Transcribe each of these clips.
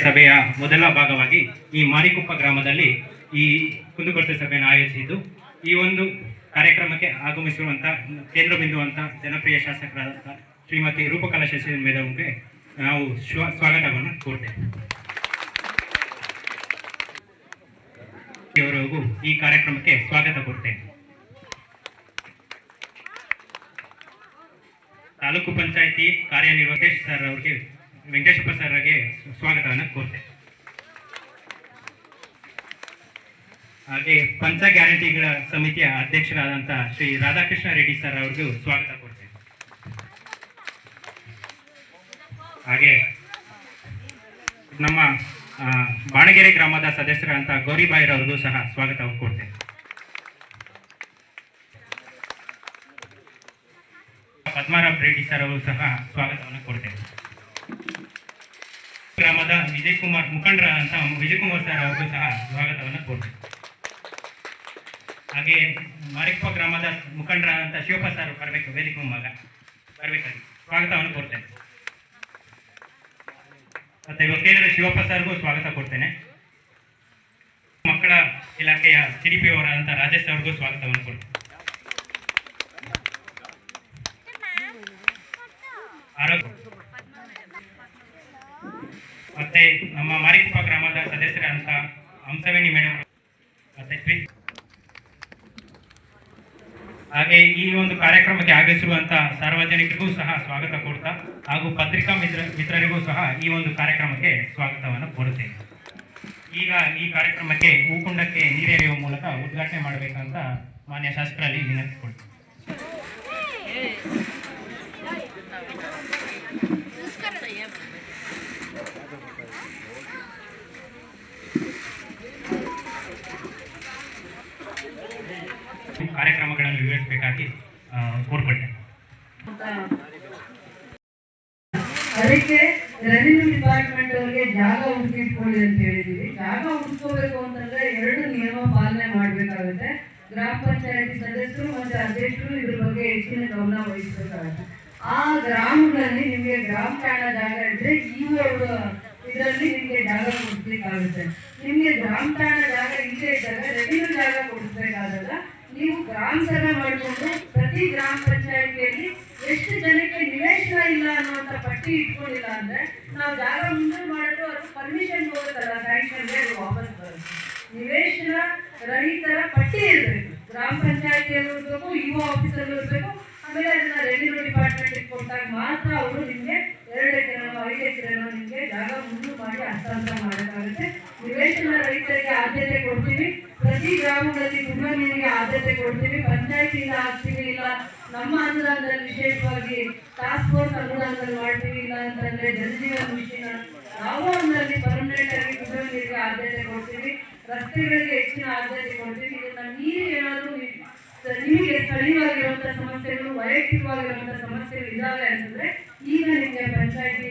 ಸಭೆಯ ಮೊದಲ ಭಾಗವಾಗಿ ಈ ಮಾರಿಕುಪ್ಪ ಗ್ರಾಮದಲ್ಲಿ ಈ ಕುಂದುಕೊರತೆ ಸಭೆಯನ್ನು ಆಯೋಜಿಸಿದ್ದು, ಈ ಒಂದು ಕಾರ್ಯಕ್ರಮಕ್ಕೆ ಆಗಮಿಸಿರುವಂಥ ಕೇಂದ್ರ ಬಿಂದು ಅಂತ ಜನಪ್ರಿಯ ಶಾಸಕರಾದ ಶ್ರೀಮತಿ ರೂಪಕಲಾ ಶಶಿ ಮೇಡಮ್ಗೆ ನಾವು ಸ್ವಾಗತವನ್ನು ಕೋರ್ತೇವೆ. ಅವರಿಗೂ ಈ ಕಾರ್ಯಕ್ರಮಕ್ಕೆ ಸ್ವಾಗತ ಕೋರ್ತೇನೆ. ತಾಲೂಕು ಪಂಚಾಯಿತಿ ಕಾರ್ಯನಿರ್ವಾಹಕ ಸರ್ ಅವರಿಗೆ ವೆಂಕಟೇಶಪ್ಪ ಸರ್ ಅವರಿಗೆ ಸ್ವಾಗತವನ್ನು ಕೋರ್ತೇನೆ. ಹಾಗೆ ಪಂಚ ಗ್ಯಾರಂಟಿಗಳ ಸಮಿತಿಯ ಅಧ್ಯಕ್ಷರಾದಂತಹ ಶ್ರೀ ರಾಧಾಕೃಷ್ಣ ರೆಡ್ಡಿ ಸರ್ ಅವರಿಗೂ ಸ್ವಾಗತ ಕೋರ್ತೇನೆ. ಹಾಗೆ ನಮ್ಮ ಬಾಣಗೆರೆ ಗ್ರಾಮದ ಸದಸ್ಯರಾದಂತಹ ಗೌರಿಬಾಯಿರವ್ರಿಗೂ ಸಹ ಸ್ವಾಗತವನ್ನು ಕೋರ್ತೇನೆ. ಪದ್ಮರಾವ್ ರೆಡ್ಡಿ ಸರ್ ಅವರು ಸಹ ಸ್ವಾಗತವನ್ನು ಕೊಡ್ತೇನೆ. ಗ್ರಾಮದ ವಿಜಯಕುಮಾರ್ ಮುಖಂಡರ ಅಂತ ವಿಜಯಕುಮಾರ್ ಸರ್ ಅವ್ರಿಗೂ ಸಹ ಸ್ವಾಗತವನ್ನು ಕೊಡ್ತೇನೆ. ಹಾಗೆ ಮಾರಿಕುಪ್ಪ ಗ್ರಾಮದ ಮುಖಂಡರಾದಂಥ ಶಿವಪ್ಪ ಸರ್ ಬರಬೇಕು, ವೇದಿಕೆ ಮುಂಭಾಗ ಬರಬೇಕಾಗಿ ಸ್ವಾಗತವನ್ನು ಕೊಡ್ತೇನೆ. ಮತ್ತೆ ವಕೀಲರ ಶಿವಪ್ಪ ಸರ್ಗೂ ಸ್ವಾಗತ ಕೊಡ್ತೇನೆ. ಮಕ್ಕಳ ಇಲಾಖೆಯ ಸಿಡಿಪಿ ಅವರಾದಂಥ ರಾಜೇಶ್ ಅವ್ರಿಗೂ ಸ್ವಾಗತವನ್ನು ಕೊಡ್ತೇನೆ. ಮತ್ತೆ ನಮ್ಮ ಮಾರಿಕುಪ್ಪ ಗ್ರಾಮದ ಸದಸ್ಯರಾದಂಥ ಹಂಸವೇಣಿ ಮೇಡಮ್ ಮತ್ತೆ ಹಾಗೆ ಈ ಒಂದು ಕಾರ್ಯಕ್ರಮಕ್ಕೆ ಆಗಮಿಸಿರುವಂತಹ ಸಾರ್ವಜನಿಕರಿಗೂ ಸಹ ಸ್ವಾಗತ ಕೊಡ್ತಾ ಹಾಗೂ ಪತ್ರಿಕಾ ಮಿತ್ರರಿಗೂ ಸಹ ಈ ಒಂದು ಕಾರ್ಯಕ್ರಮಕ್ಕೆ ಸ್ವಾಗತವನ್ನು ಕೋರುತ್ತೇನೆ. ಈಗ ಈ ಕಾರ್ಯಕ್ರಮಕ್ಕೆ ಹೂಕುಂಡಕ್ಕೆ ನೀರೆರೆಯುವ ಮೂಲಕ ಉದ್ಘಾಟನೆ ಮಾಡಬೇಕಂತ ಮಾನ್ಯ ಶಾಸಕರಲ್ಲಿ ವಿನಂತಿಸಿಕೊಳ್ತೀನಿ. ಕಾರ್ಯಕ್ರಮಗಳನ್ನು ವಿವರಿಸಬೇಕಾಗಿ ಕೋರ್ಪಟ್ಟೆ. ಅದಕ್ಕೆ ರೆವಿನ್ಯೂ ಡಿಪಾರ್ಟ್ಮೆಂಟ್ ಅವರಿಗೆ ಜಾಗ ಹುಡುಕಿಟ್ಕೊಳ್ಳಿ ಅಂತ ಹೇಳಿದೀವಿ. ಜಾಗ ಹುಡುಕೋಬೇಕು ಅಂತಂದ್ರೆ 2 ನಿಯಮ ಪಾಲನೆ ಮಾಡಬೇಕಾಗುತ್ತೆ. ಗ್ರಾಮ ಪಂಚಾಯತಿ ಸದಸ್ಯರು ಮತ್ತೆ ಅಧ್ಯಕ್ಷರು ಇದ್ರ ಬಗ್ಗೆ ಹೆಚ್ಚಿನ ಗಮನ ವಹಿಸಬೇಕಾಗುತ್ತೆ. ಆ ಗ್ರಾಮಗಳಲ್ಲಿ ನಿಮಗೆ ಗ್ರಾಮ ಠಾಣ ಜಾಗ ಇದ್ರೆ ಇದರಲ್ಲಿ ನಿಮಗೆ ಜಾಗ ಕೊಡಿಸ್ಬೇಕಾಗುತ್ತೆ. ನಿಮಗೆ ಗ್ರಾಮ ಠಾಣ ಜಾಗ ಇಲ್ಲೇ ಇದ್ದಾಗ ರೆವಿನ್ಯೂ ಜಾಗ ಕೊಡಿಸ್ಬೇಕಾದಾಗ ನೀವು ಗ್ರಾಮ ಸಭೆ ಮಾಡಿಕೊಂಡು ಪ್ರತಿ ಗ್ರಾಮ ಪಂಚಾಯತಿಯಲ್ಲಿ ಎಷ್ಟು ಜನಕ್ಕೆ ನಿವೇಶನ ಇಲ್ಲ ಅನ್ನುವಂಥ ಪಟ್ಟಿ ಇಟ್ಕೊಂಡಿಲ್ಲ ಅಂದ್ರೆ ನಾವು ಜಾಗ ಮುಂದೆ ಮಾಡಿದ್ರು ಅದು ಪರ್ಮಿಷನ್ ಹೋಗುತ್ತಲ್ಲ, ಸ್ಯಾಂಕ್ಷನ್ಗೆ ಅದು ವಾಪಸ್ ಬರುತ್ತೆ. ನಿವೇಶನ ರಹಿತರ ಪಟ್ಟಿ ಇರಬೇಕು, ಗ್ರಾಮ ಪಂಚಾಯತಿಯಲ್ಲೂ ಇರಬೇಕು, ಇಒ ಆಫೀಸಲ್ಲೂ ಇರಬೇಕು. ಆಮೇಲೆ ಅದನ್ನ ರೆವಿನ್ಯೂ ಡಿಪಾರ್ಟ್ಮೆಂಟ್ಗೆ ಕೊಟ್ಟಾಗ ಮಾತ್ರ ಅವರು ನಿಮಗೆ 2 ಎಕರೆನೋ 5 ಎಕರೆನೋ ನಿಮಗೆ ಜಾಗ ಮುಂದೆ ಮಾಡಿ ಹಸ್ತಾಂತರ ಮಾಡೋಕ್ಕಾಗುತ್ತೆ. ನಿವೇಶನ ರೈತರಿಗೆ ಆದ್ಯತೆ ಕೊಡ್ತೀವಿ. ಪ್ರತಿ ಗ್ರಾಮಗಳಲ್ಲಿ ಕುಡಿಯುವ ನೀರಿಗೆ ಆದ್ಯತೆ ಕೊಡ್ತೀವಿ. ಪಂಚಾಯತಿಯಿಂದ ಆಗ್ತೀವಿ, ಇಲ್ಲ ನಮ್ಮ ಅನುದಾನದಲ್ಲಿ ವಿಶೇಷವಾಗಿ ಟಾಸ್ಕ್ ಫೋರ್ಸ್ ಅನುದಾನದಲ್ಲಿ ಮಾಡ್ತೀವಿ, ಇಲ್ಲ ಅಂತಂದ್ರೆ ಜಲಜೀವನ ಮಿಷನ್ ನಾವು ಒಂದರಲ್ಲಿ ಪರ್ಮನೆಂಟ್ ಆಗಿ ಕುಡಿಯುವ ನೀರಿಗೆ ಆದ್ಯತೆ ಕೊಡ್ತೀವಿ. ರಸ್ತೆಗಳಿಗೆ ಹೆಚ್ಚಿನ ಆದ್ಯತೆ ಕೊಡ್ತೀವಿ. ಇದನ್ನ ನೀರು ಏನಾದರೂ ನಿಮಗೆ ಸ್ಥಳೀಯವಾಗಿರುವಂಥ ಸಮಸ್ಯೆಗಳು, ವೈಯಕ್ತಿಕವಾಗಿರುವಂಥ ಸಮಸ್ಯೆಗಳು ಇದ್ದಾವೆ ಅಂತಂದ್ರೆ ಈಗ ನಿಮಗೆ ಪಂಚಾಯತಿ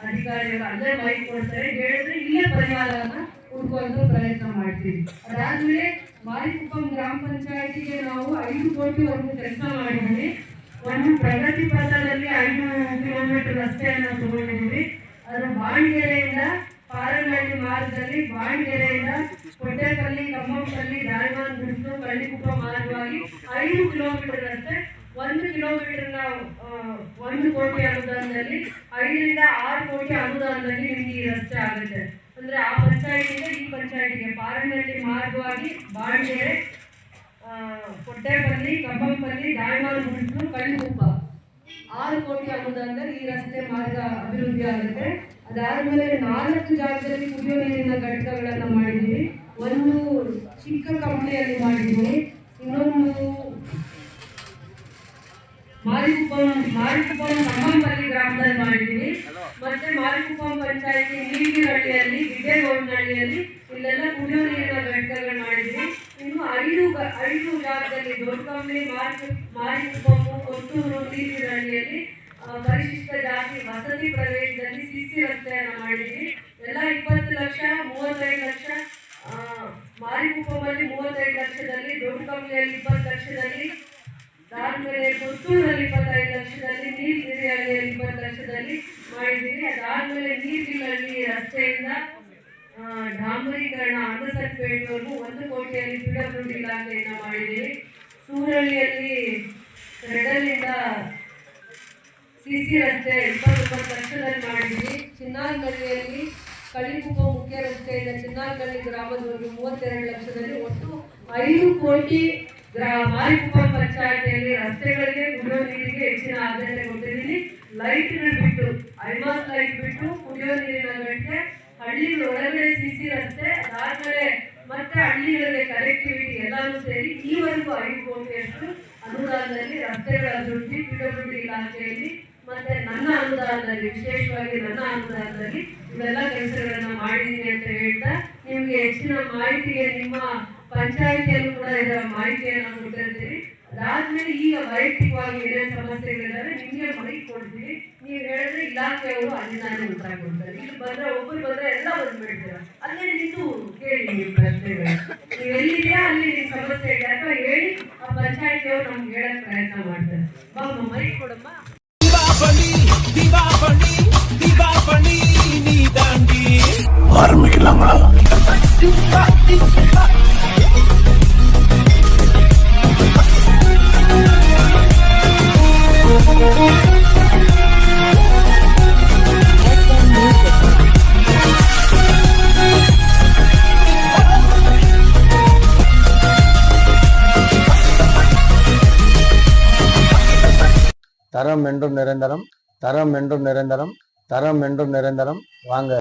ಅಧಿಕಾರಿಗಳು ಅಲ್ಲೇ ಮೈಕ್ ಕೊಡ್ತಾರೆ, ಹೇಳಿದ್ರೆ ಇಲ್ಲೇ ಪರಿಹಾರವನ್ನು ಹುಡ್ಕೊಳ್ಳೋ ಪ್ರಯತ್ನ ಮಾಡ್ತೀವಿ. ಅದಾದ್ಮೇಲೆ ಮಾರಿಕುಪ್ಪಂ ಗ್ರಾಮ ಪಂಚಾಯತಿಗೆ ನಾವು 5 ಕೋಟಿವರೆಗೂ ಕೆಲಸ ಮಾಡಿದ್ದೀವಿ. ಒಂದು ಪ್ರಗತಿ ಪಥದಲ್ಲಿ 5 ಕಿಲೋಮೀಟರ್ ರಸ್ತೆಯನ್ನು ತಗೊಂಡಿದ್ದೀವಿ. ಅದು ಬಾಣಗೆರೆಯಿಂದ ಪಾರನಹಳ್ಳಿ ಮಾರ್ಗದಲ್ಲಿ ಬಾಣಗೆರೆಯಿಂದ ಕೊಟ್ಟೆಪಲ್ಲಿ, ಕಮ್ಮಂಪಲ್ಲಿ, ದಾಳವಾನ್ ಗುಂಟು, ಕಳ್ಳಿಕುಪ್ಪ ಮಾರ್ಗವಾಗಿ 5 ಕಿಲೋಮೀಟರ್ ರಸ್ತೆ. 1 ಕಿಲೋಮೀಟರ್ನ 1 ಕೋಟಿ ಅನುದಾನದಲ್ಲಿ 5 ರಿಂದ 6 ಕೋಟಿ ಅನುದಾನದಲ್ಲಿ ನಿಮಗೆ ಈ ರಸ್ತೆ ಆಗುತ್ತೆ. ಅಂದ್ರೆ ಆ ಪಂಚಾಯತಿಗೆ ಈ ಪಂಚಾಯತಿಗೆ ಪಾರನಹಳ್ಳಿ ಮಾರ್ಗವಾಗಿ ಬಾಣಗೆರೆ, ಕೊಟ್ಟೆಪಲ್ಲಿ, ಕಬ್ಬಂಪಲ್ಲಿ, ದಾಳವಾನ್ ಗುಂಟು, ಕಳ್ಳಿಕುಪ್ಪ 6 ಕೋಟಿ ಅನುದಾನದಲ್ಲಿ ಈ ರಸ್ತೆ ಮಾರ್ಗ ಅಭಿವೃದ್ಧಿ ಆಗುತ್ತೆ. ಅದಾದ್ಮೇಲೆ 4 ಜಾಗದಲ್ಲಿ ಕುಡಿಯುವ ನೀರಿನ ಘಟಕಗಳನ್ನು ಮಾಡಿದ್ದೀವಿ. ಒಂದು ಚಿಕ್ಕ ಕಂಪ್ನಿಯಲ್ಲಿ ಮಾಡಿದ್ದೀವಿ, ಇನ್ನೊಂದು ಮಾರಿಕುಪ್ಪಂ ಕಮ್ಮಂಪಲ್ಲಿ ಗ್ರಾಮದಲ್ಲಿ ಮಾಡಿದ್ದೀವಿ. ಮತ್ತೆ ಮಾರಿಕುಪ್ಪಂ ಪಂಚಾಯತಿ ನೀಲಿಗಿರಹಳ್ಳಿಯಲ್ಲಿ, ಗಿಡ್ಡೇಗೌಡನಹಳ್ಳಿಯಲ್ಲಿ ಇಲ್ಲೆಲ್ಲ ಕುಡಿಯುವ ನೀರಿನ ಘಟಕಗಳು ಮಾಡಿದ್ದೀವಿ. ಇನ್ನು 5 ಜಾಗದಲ್ಲಿ ದೊಡ್ಡಕಂಬಳಿ, ಮಾರಿಕುಪ್ಪಂ, ಕೊತ್ತೂರು, ನೀಲಿಗಿರಹಳ್ಳಿಯಲ್ಲಿ ಪರಿಶಿಷ್ಟ ಜಾತಿ ವಸತಿ ಪ್ರದೇಶದಲ್ಲಿ ಸಿಸಿ ರಸ್ತೆಯನ್ನು ಮಾಡಿದ್ದೀವಿ. ಎಲ್ಲ 20 ಲಕ್ಷ, 35 ಲಕ್ಷ, ಮಾರಿಕುಪ್ಪಮಲ್ಲಿ 35 ಲಕ್ಷದಲ್ಲಿ, ದೊಡ್ಡಕಂಬಳಿಯಲ್ಲಿ 20 ಲಕ್ಷದಲ್ಲಿ, ಅದಾದ್ಮೇಲೆ ಕೊತ್ತೂರಲ್ಲಿ 25 ಲಕ್ಷದಲ್ಲಿ, ನೀಲಗಿರಿಯಲ್ಲಿ 20 ಲಕ್ಷದಲ್ಲಿ ಮಾಡಿದ್ದೀವಿ. ಅದಾದ್ಮೇಲೆ ನೀರ್ಗಿಲ್ಲ ಚಿನ್ನಾರ್ನಲ್ಲಿ ರಸ್ತೆಯಿಂದ ಡಾಂಬರೀಕರಣ ಅಂಗಸರ್ಪೇಟೆವರೆಗೂ 1 ಕೋಟಿಯಲ್ಲಿ PWD ಇಲಾಖೆಯಿಂದ ಮಾಡಿದ್ದೀವಿ. ಸೂರಳ್ಳಿಯಲ್ಲಿ ರೆಡಲಿಂದ CC ರಸ್ತೆ 29 ಲಕ್ಷದಲ್ಲಿ ಮಾಡಿದ್ದೀವಿ. ಚಿನ್ನಾರ್ನಳ್ಳಿಯಲ್ಲಿ ಕಳ್ಳಿಕುಪ್ಪ ಮುಖ್ಯ ರಸ್ತೆಯಿಂದ ಚಿನ್ನಾರ್ನಳ್ಳಿ ಗ್ರಾಮದವರೆಗೂ 32 ಲಕ್ಷದಲ್ಲಿ ಒಟ್ಟು 5 ಕೋಟಿ ಮಾರಿಕುಪ್ಪ ಪಂಚಾಯತಿಯಲ್ಲಿ ರಸ್ತೆಗಳಿಗೆ ಕುಡಿಯೋ ನೀರಿಗೆ ಹೆಚ್ಚಿನ ಆದ್ಯತೆ ಕೊಟ್ಟಿದ್ದೀನಿ. ಲೈಟ್ಗಳು ಬಿಟ್ಟು ಐಮಾಸ್ ಲೈಟ್ ಬಿಟ್ಟು ಕುಡಿಯೋ ನೀರಿನ ಗಂಟೆ ಹಳ್ಳಿ ಒಳಗಡೆ CC ರಸ್ತೆ ಅದಾದ್ಮೇಲೆ ಮತ್ತೆ ಹಳ್ಳಿಗಳಿಗೆ ಕನೆಕ್ಟಿವಿಟಿ ಎಲ್ಲಾನು ಸೇರಿ ಈವರೆಗೂ 5 ಕೋಟಿಯಷ್ಟು ಅನುದಾನದಲ್ಲಿ ರಸ್ತೆಗಳ ಅಭಿವೃದ್ಧಿ PWD ಇಲಾಖೆಯಲ್ಲಿ ಮತ್ತೆ ನನ್ನ ಅನುದಾನದಲ್ಲಿ ವಿಶೇಷವಾಗಿ ನನ್ನ ಅನುದಾನದಲ್ಲಿ ಇವೆಲ್ಲ ಕೆಲಸಗಳನ್ನ ಮಾಡಿದ್ದೀನಿ ಅಂತ ಹೇಳ್ತಾ ನಿಮ್ಗೆ ಹೆಚ್ಚಿನ ಮಾಹಿತಿಗೆ ನಿಮ್ಮ ಪಂಚಾಯಿತಿಯಲ್ಲೂ ಕೂಡ ಇದರ ಮಾಹಿತಿಯನ್ನು ಕೊಟ್ಟಿರ್ತೀವಿ. ಅದಾದ್ಮೇಲೆ ಈಗ ವೈಯಕ್ತಿಕವಾಗಿ ಏನೇನು ಸಮಸ್ಯೆಗಳಿದ್ದಾವೆ ನಿಮಗೆ ಮೈಕ್ ಕೊಡ್ತೀವಿ. ನೀವು ಹೇಳಿದ್ರೆ ಇಲಾಖೆಯವರು ಅಲ್ಲಿಂದಾನೇ ಉತ್ತರ ಕೊಡ್ತಾರೆ. ಇಲ್ಲಿ ಬಂದ್ರೆ ಒಬ್ಬರು ಬಂದ್ರೆ ಎಲ್ಲ ಬಂದ್ಬಿಡ್ತೀರ. ಅಲ್ಲೇ ನಿಂತು ಕೇಳಿ ನಿಮ್ಮ ಪ್ರಶ್ನೆಗಳು. ನೀವು ಎಲ್ಲಿದೆಯಾ ಅಲ್ಲಿ ನಿಮ್ಮ ಸಮಸ್ಯೆ ಇದೆ ಅಥವಾ ಹೇಳಿ ಆ ಪಂಚಾಯಿತಿಯವರು ನಮ್ಗೆ ಹೇಳಕ್ ಪ್ರಯತ್ನ ಮಾಡ್ತಾರೆ. ಬಾಮ್ಮ ಮೈಕ್ ಕೊಡಮ್ಮ. ஆரம்பிக்கலாங்களா? தரம் என்றும் நிரந்தரம், தரம் என்றும் நிரந்தரம், தரம் என்றும் நிரந்தரம். வாங்க.